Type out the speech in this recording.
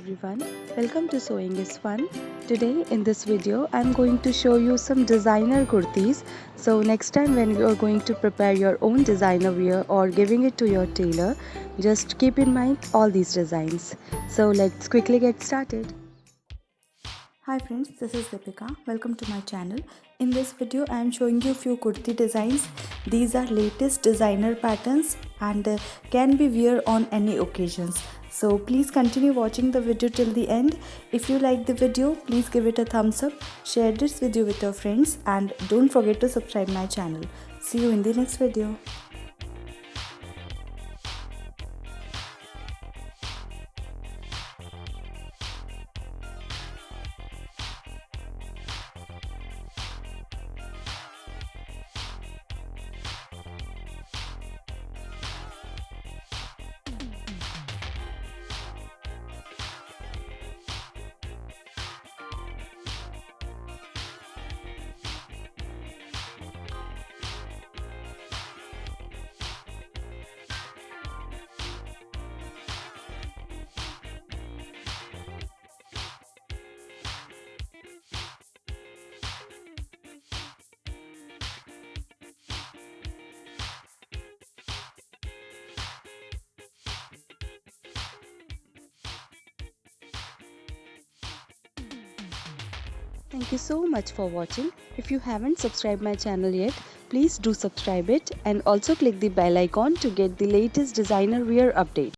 everyone, welcome to Sewing is Fun. Today in this video I'm going to show you some designer kurtis. So next time when you are going to prepare your own designer wear or giving it to your tailor, just keep in mind all these designs. So let's quickly get started. Hi friends, this is Deepika. Welcome to my channel. In this video I am showing you few kurti designs. These are latest designer patterns and can be wear on any occasions. So please continue watching the video till the end. If you like the video, please give it a thumbs up, share this video with your friends and don't forget to subscribe my channel. See you in the next video. Thank you so much for watching. If you haven't subscribed my channel yet, please do subscribe it and also click the bell icon to get the latest designer wear update.